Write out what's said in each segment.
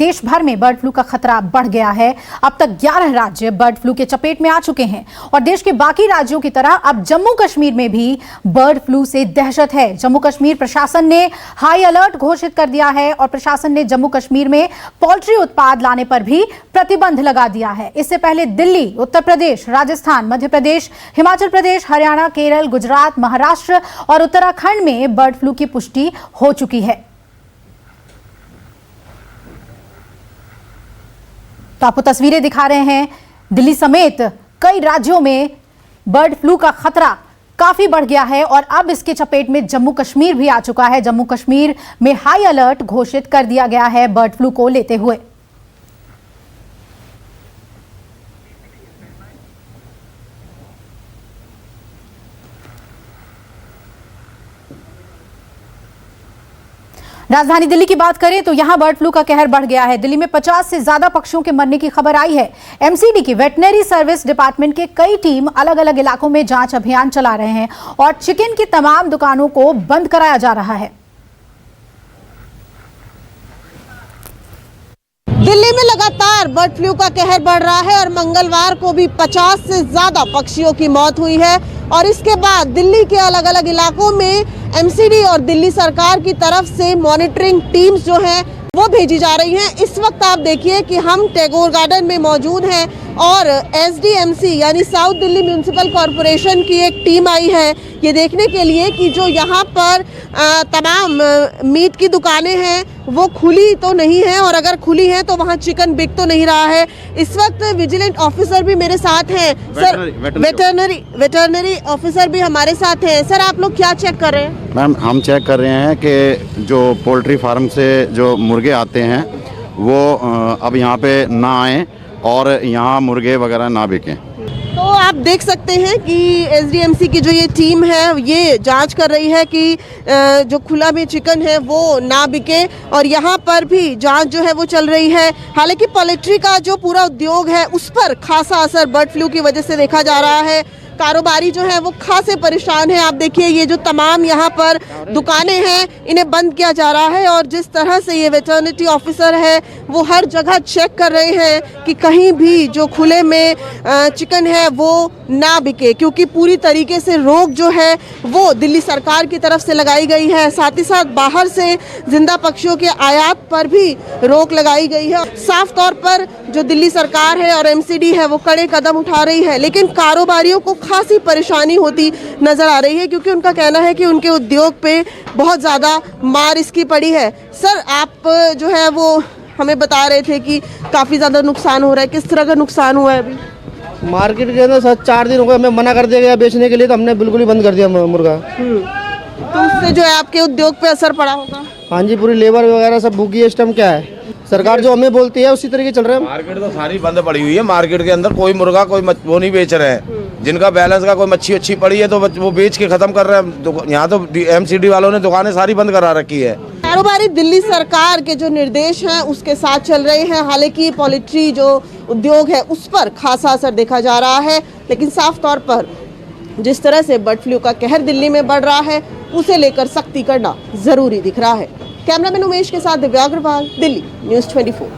देश भर में बर्ड फ्लू का खतरा बढ़ गया है। अब तक 11 राज्य बर्ड फ्लू के चपेट में आ चुके हैं और देश के बाकी राज्यों की तरह अब जम्मू कश्मीर में भी बर्ड फ्लू से दहशत है। जम्मू कश्मीर प्रशासन ने हाई अलर्ट घोषित कर दिया है और प्रशासन ने जम्मू कश्मीर में पोल्ट्री उत्पाद लाने पर भी प्रतिबंध लगा दिया है। इससे पहले दिल्ली, उत्तर प्रदेश, राजस्थान, मध्य प्रदेश, हिमाचल प्रदेश, हरियाणा, केरल, गुजरात, महाराष्ट्र और उत्तराखंड में बर्ड फ्लू की पुष्टि हो चुकी है। तो आपको तस्वीरें दिखा रहे हैं, दिल्ली समेत कई राज्यों में बर्ड फ्लू का खतरा काफी बढ़ गया है और अब इसके चपेट में जम्मू कश्मीर भी आ चुका है। जम्मू कश्मीर में हाई अलर्ट घोषित कर दिया गया है बर्ड फ्लू को लेते हुए। राजधानी दिल्ली की बात करें तो यहां बर्ड फ्लू का कहर बढ़ गया है। दिल्ली में 50 से ज्यादा पक्षियों के मरने की खबर आई है। एमसीडी की वेटनरी सर्विस डिपार्टमेंट के कई टीम अलग अलग इलाकों में जांच अभियान चला रहे हैं और चिकन की तमाम दुकानों को बंद कराया जा रहा है। दिल्ली में लगातार बर्ड फ्लू का कहर बढ़ रहा है और मंगलवार को भी 50 से ज्यादा पक्षियों की मौत हुई है और इसके बाद दिल्ली के अलग अलग इलाकों में एमसीडी और दिल्ली सरकार की तरफ से मॉनिटरिंग टीम्स जो हैं वो भेजी जा रही हैं। इस वक्त आप देखिए कि हम टैगोर गार्डन में मौजूद हैं और एसडीएमसी यानी साउथ दिल्ली म्युनिसिपल कॉरपोरेशन की एक टीम आई है ये देखने के लिए कि जो यहाँ पर तमाम मीट की दुकानें हैं वो खुली तो नहीं है और अगर खुली है तो वहाँ चिकन बिक तो नहीं रहा है। इस वक्त विजिलेंट ऑफिसर भी मेरे साथ हैं, सर वेटरनरी ऑफिसर भी हमारे साथ हैं। सर आप लोग क्या चेक कर रहे हैं? मैम हम चेक कर रहे हैं कि जो पोल्ट्री फार्म से जो मुर्गे आते हैं वो अब यहाँ पे ना आए और यहाँ मुर्गे वगैरह ना बिकें। तो आप देख सकते हैं कि एसडीएमसी की जो ये टीम है ये जांच कर रही है कि जो खुला में चिकन है वो ना बिके और यहाँ पर भी जांच जो है वो चल रही है। हालांकि पोल्ट्री का जो पूरा उद्योग है उस पर खासा असर बर्ड फ्लू की वजह से देखा जा रहा है। कारोबारी जो है वो खासे परेशान है। आप देखिए ये जो तमाम यहाँ पर दुकानें हैं इन्हें बंद किया जा रहा है और जिस तरह से ये वेटरनिटी ऑफिसर है वो हर जगह चेक कर रहे हैं कि कहीं भी जो खुले में चिकन है वो ना बिके, क्योंकि पूरी तरीके से रोक जो है वो दिल्ली सरकार की तरफ से लगाई गई है। साथ ही साथ बाहर से जिंदा पक्षियों के आयात पर भी रोक लगाई गई है। साफ तौर पर जो दिल्ली सरकार है और एमसीडी है वो कड़े कदम उठा रही है, लेकिन कारोबारियों को खासी परेशानी होती नजर आ रही है क्योंकि उनका कहना है कि उनके उद्योग पे बहुत ज़्यादा मार इसकी पड़ी है। सर आप जो है वो हमें बता रहे थे कि काफ़ी ज़्यादा नुकसान हो रहा है, किस तरह का नुकसान हुआ है? अभी मार्केट के अंदर 4 दिन हो गए, हमें मना कर दिया गया बेचने के लिए, तो हमने बिल्कुल ही बंद कर दिया मुर्गा। तो उससे जो है आपके उद्योग पे असर पड़ा होगा? हाँ जी, पूरी लेबर वगैरह सब भूखी है। इस टाइम क्या है, सरकार जो हमें बोलती है उसी तरीके चल रहे हैं। मार्केट तो सारी बंद पड़ी हुई है। मार्केट के अंदर कोई मुर्गा कोई वो नहीं बेच रहे हैं। जिनका बैलेंस का कोई मच्छी अच्छी पड़ी है तो वो बेच के खत्म कर रहे हैं। यहाँ तो एमसीडी वालों ने दुकानें सारी बंद करा रखी है। कारोबारी दिल्ली सरकार के जो निर्देश हैं उसके साथ चल रहे हैं। हालांकि पोल्ट्री जो उद्योग है उस पर खासा असर देखा जा रहा है, लेकिन साफ तौर पर जिस तरह से बर्ड फ्लू का कहर दिल्ली में बढ़ रहा है उसे लेकर सख्ती करना जरूरी दिख रहा है। कैमरामैन उमेश के साथ दिव्या अग्रवाल, दिल्ली न्यूज़ 24।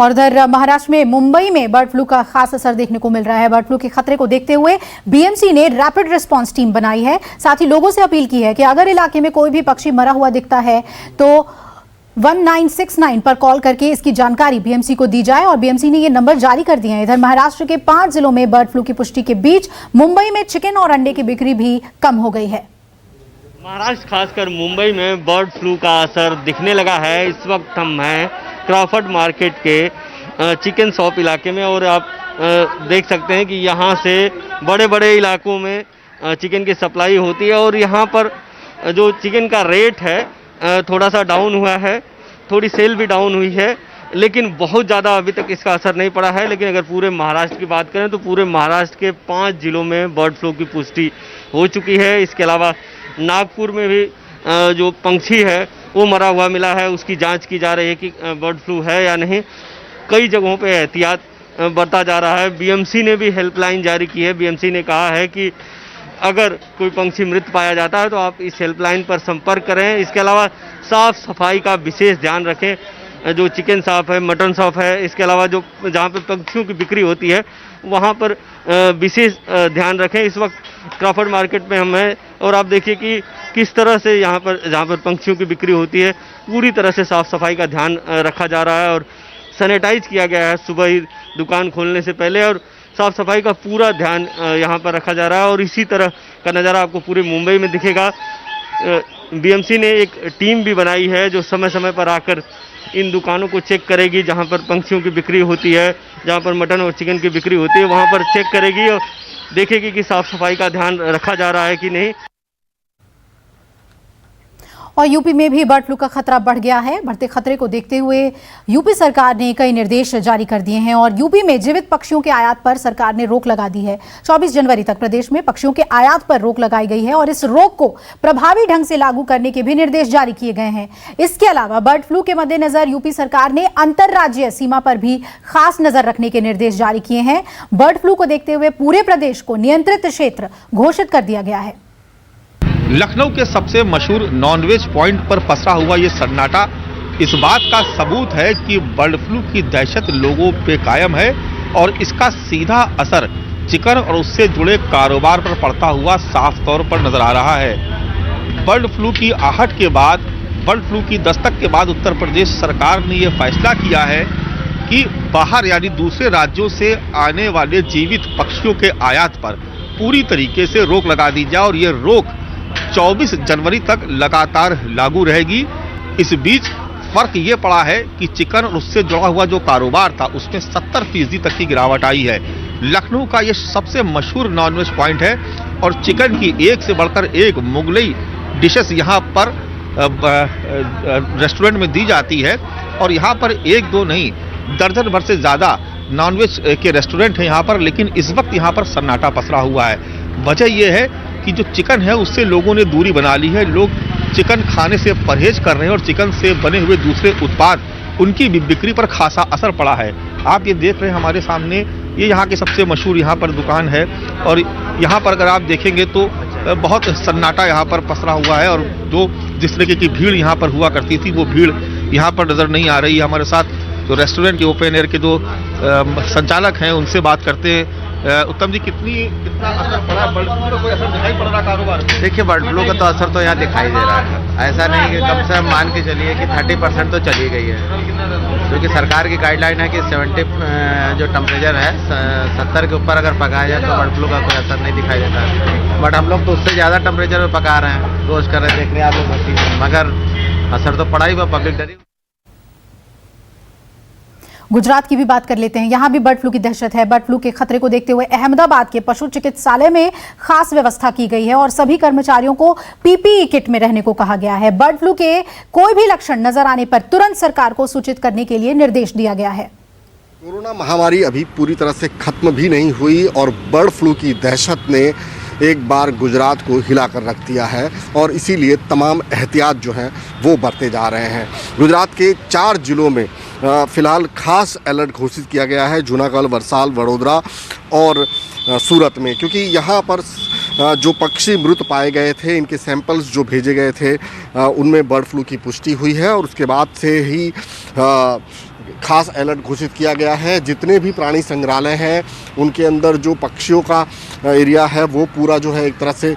और उधर महाराष्ट्र में मुंबई में बर्ड फ्लू का खास असर देखने को मिल रहा है। बर्ड फ्लू के खतरे को देखते हुए बीएमसी ने रैपिड रिस्पांस टीम बनाई है। साथ ही लोगों से अपील की है कि अगर इलाके में कोई भी पक्षी मरा हुआ दिखता है तो 1969 पर कॉल करके इसकी जानकारी बीएमसी को दी जाए और बीएमसी ने ये नंबर जारी कर दिए हैं। इधर महाराष्ट्र के 5 जिलों में बर्ड फ्लू की पुष्टि के बीच मुंबई में चिकन और अंडे की बिक्री भी कम हो गई है। महाराष्ट्र खासकर मुंबई में बर्ड फ्लू का असर दिखने लगा है। इस वक्त हम हैं क्रॉफर्ड मार्केट के चिकन शॉप इलाके में और आप देख सकते हैं कि यहाँ से बड़े बड़े इलाकों में चिकन की सप्लाई होती है और यहाँ पर जो चिकन का रेट है थोड़ा सा डाउन हुआ है, थोड़ी सेल भी डाउन हुई है, लेकिन बहुत ज़्यादा अभी तक इसका असर नहीं पड़ा है। लेकिन अगर पूरे महाराष्ट्र की बात करें तो पूरे महाराष्ट्र के 5 जिलों में बर्ड फ्लू की पुष्टि हो चुकी है। इसके अलावा नागपुर में भी जो पंछी है वो मरा हुआ मिला है, उसकी जांच की जा रही है कि बर्ड फ्लू है या नहीं। कई जगहों पे एहतियात बरता जा रहा है। बीएमसी ने भी हेल्पलाइन जारी की है। बीएमसी ने कहा है कि अगर कोई पंछी मृत पाया जाता है तो आप इस हेल्पलाइन पर संपर्क करें। इसके अलावा साफ सफाई का विशेष ध्यान रखें जो चिकन शॉप है, मटन शॉप है, इसके अलावा जो जहाँ पर पक्षियों की बिक्री होती है वहाँ पर विशेष ध्यान रखें। इस वक्त क्रॉफर्ड मार्केट में हम हैं और आप देखिए कि किस तरह से यहाँ पर जहाँ पर पंछियों की बिक्री होती है पूरी तरह से साफ़ सफाई का ध्यान रखा जा रहा है और सैनिटाइज किया गया है सुबह ही दुकान खोलने से पहले, और साफ़ सफाई का पूरा ध्यान यहाँ पर रखा जा रहा है। और इसी तरह का नज़ारा आपको पूरे मुंबई में दिखेगा। बीएमसी ने एक टीम भी बनाई है जो समय समय पर आकर इन दुकानों को चेक करेगी जहां पर पंछियों की बिक्री होती है, जहां पर मटन और चिकन की बिक्री होती है, वहां पर चेक करेगी और देखेगी कि साफ सफाई का ध्यान रखा जा रहा है कि नहीं। और यूपी में भी बर्ड फ्लू का खतरा बढ़ गया है। बढ़ते खतरे को देखते हुए यूपी सरकार ने कई निर्देश जारी कर दिए हैं और यूपी में जीवित पक्षियों के आयात पर सरकार ने रोक लगा दी है। 24 जनवरी तक प्रदेश में पक्षियों के आयात पर रोक लगाई गई है और इस रोक को प्रभावी ढंग से लागू करने के भी निर्देश जारी किए गए हैं। इसके अलावा बर्ड फ्लू के मद्देनजर यूपी सरकार ने अंतर्राज्यीय सीमा पर भी खास नजर रखने के निर्देश जारी किए हैं। बर्ड फ्लू को देखते हुए पूरे प्रदेश को नियंत्रित क्षेत्र घोषित कर दिया गया है। लखनऊ के सबसे मशहूर नॉनवेज पॉइंट पर पसरा हुआ ये सन्नाटा इस बात का सबूत है कि बर्ड फ्लू की दहशत लोगों पे कायम है और इसका सीधा असर चिकन और उससे जुड़े कारोबार पर पड़ता हुआ साफ तौर पर नजर आ रहा है। बर्ड फ्लू की आहट के बाद, बर्ड फ्लू की दस्तक के बाद उत्तर प्रदेश सरकार ने यह फैसला किया है कि बाहर यानी दूसरे राज्यों से आने वाले जीवित पक्षियों के आयात पर पूरी तरीके से रोक लगा दी जाए और ये रोक 24 जनवरी तक लगातार लागू रहेगी। इस बीच फर्क ये पड़ा है कि चिकन और उससे जुड़ा हुआ जो कारोबार था उसमें 70% तक की गिरावट आई है। लखनऊ का ये सबसे मशहूर नॉनवेज पॉइंट है और चिकन की एक से बढ़कर एक मुगलई डिशेस यहाँ पर रेस्टोरेंट में दी जाती है और यहाँ पर एक दो नहीं दर्जन भर से ज़्यादा नॉनवेज के रेस्टोरेंट हैं यहाँ पर, लेकिन इस वक्त यहाँ पर सन्नाटा पसरा हुआ है। वजह यह है कि जो चिकन है उससे लोगों ने दूरी बना ली है। लोग चिकन खाने से परहेज कर रहे हैं और चिकन से बने हुए दूसरे उत्पाद उनकी भी बिक्री पर खासा असर पड़ा है। आप ये देख रहे हैं हमारे सामने, ये यहाँ के सबसे मशहूर यहाँ पर दुकान है और यहाँ पर अगर आप देखेंगे तो बहुत सन्नाटा यहाँ पर पसरा हुआ है और जो जिस तरीके की भीड़ यहाँ पर हुआ करती थी वो भीड़ यहाँ पर नज़र नहीं आ रही है। हमारे साथ जो रेस्टोरेंट के ओपन एयर के जो संचालक हैं उनसे बात करते हैं। उत्तम जी, कितना असर पड़ा है? बर्ड फ्लू का कोई असर दिखाई पड़ रहा कारोबार? देखिए, बर्ड फ्लू का तो असर तो यहाँ दिखाई दे रहा है। ऐसा नहीं कि कम से कम मान के चलिए कि 30% तो चली गई है, क्योंकि सरकार की गाइडलाइन है कि 70 जो टेम्परेचर है 70 के ऊपर अगर पकाया जाए तो बर्ड फ्लू का कोई असर नहीं दिखाई देता है। बट हम लोग तो उससे ज़्यादा टेम्परेचर पर पका रहे हैं, रोज कर रहे हैं, देख रहे हैं आप लोग, मगर असर तो पड़ा ही, पब्लिक डरी। गुजरात की भी बात कर लेते हैं। यहां भी बर्ड फ्लू की दहशत है। बर्ड फ्लू के खतरे को देखते हुए अहमदाबाद के पशु चिकित्सालय में खास व्यवस्था की गई है और सभी कर्मचारियों को पीपीई किट में रहने को कहा गया है। बर्ड फ्लू के कोई भी लक्षण नजर आने पर तुरंत सरकार को सूचित करने के लिए निर्देश दिया गया है। कोरोना महामारी अभी पूरी तरह से खत्म भी नहीं हुई और बर्ड फ्लू की दहशत ने एक बार गुजरात को हिला कर रख दिया है और इसीलिए तमाम एहतियात जो हैं वो बरते जा रहे हैं। गुजरात के 4 जिलों में फ़िलहाल खास अलर्ट घोषित किया गया है, जूनागढ़, वलसाड, वडोदरा और सूरत में, क्योंकि यहाँ पर जो पक्षी मृत पाए गए थे, इनके सैंपल्स जो भेजे गए थे उनमें बर्ड फ्लू की पुष्टि हुई है और उसके बाद से ही खास अलर्ट घोषित किया गया है। जितने भी प्राणी संग्रहालय हैं उनके अंदर जो पक्षियों का एरिया है वो पूरा जो है एक तरह से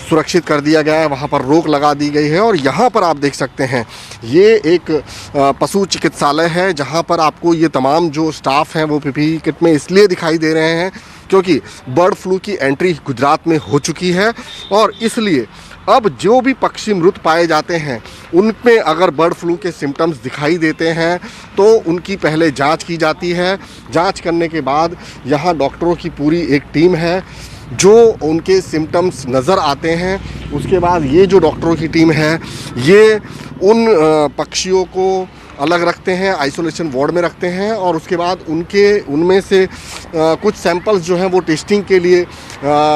सुरक्षित कर दिया गया है, वहाँ पर रोक लगा दी गई है। और यहाँ पर आप देख सकते हैं ये एक पशु चिकित्सालय है जहाँ पर आपको ये तमाम जो स्टाफ हैं वो पीपीई किट में इसलिए दिखाई दे रहे हैं क्योंकि बर्ड फ्लू की एंट्री गुजरात में हो चुकी है और इसलिए अब जो भी पक्षी मृत पाए जाते हैं उनमें अगर बर्ड फ्लू के सिम्टम्स दिखाई देते हैं तो उनकी पहले जांच की जाती है। जांच करने के बाद यहाँ डॉक्टरों की पूरी एक टीम है जो उनके सिम्टम्स नज़र आते हैं, उसके बाद ये जो डॉक्टरों की टीम है ये उन पक्षियों को अलग रखते हैं, आइसोलेशन वार्ड में रखते हैं और उसके बाद उनमें से कुछ सैंपल्स जो हैं वो टेस्टिंग के लिए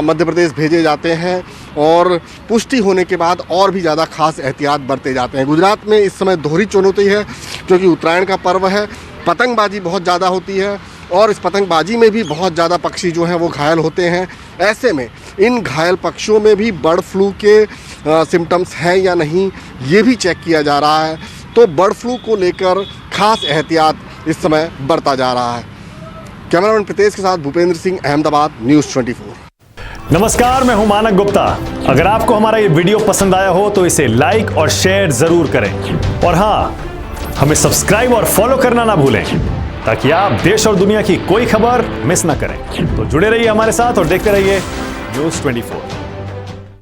मध्य प्रदेश भेजे जाते हैं और पुष्टि होने के बाद और भी ज़्यादा खास एहतियात बरते जाते हैं। गुजरात में इस समय दोहरी चुनौती है क्योंकि उत्तरायण का पर्व है, पतंगबाजी बहुत ज़्यादा होती है और इस पतंगबाजी में भी बहुत ज़्यादा पक्षी जो हैं वो घायल होते हैं। ऐसे में इन घायल पक्षियों में भी बर्ड फ्लू के सिम्टम्स हैं या नहीं ये भी चेक किया जा रहा है तो बर्ड फ्लू को लेकर खास एहतियात इस समय बरता जा रहा है। कैमरामैन प्रीतेश के साथ भूपेंद्र सिंह, अहमदाबाद, न्यूज़ 24। नमस्कार, मैं हूं मानक गुप्ता। अगर आपको हमारा ये वीडियो पसंद आया हो तो इसे लाइक और शेयर जरूर करें, और हाँ, हमें सब्सक्राइब और फॉलो करना ना भूलें ताकि आप देश और दुनिया की कोई खबर मिस ना करें। तो जुड़े रहिए हमारे साथ और देखते रहिए न्यूज़ 24।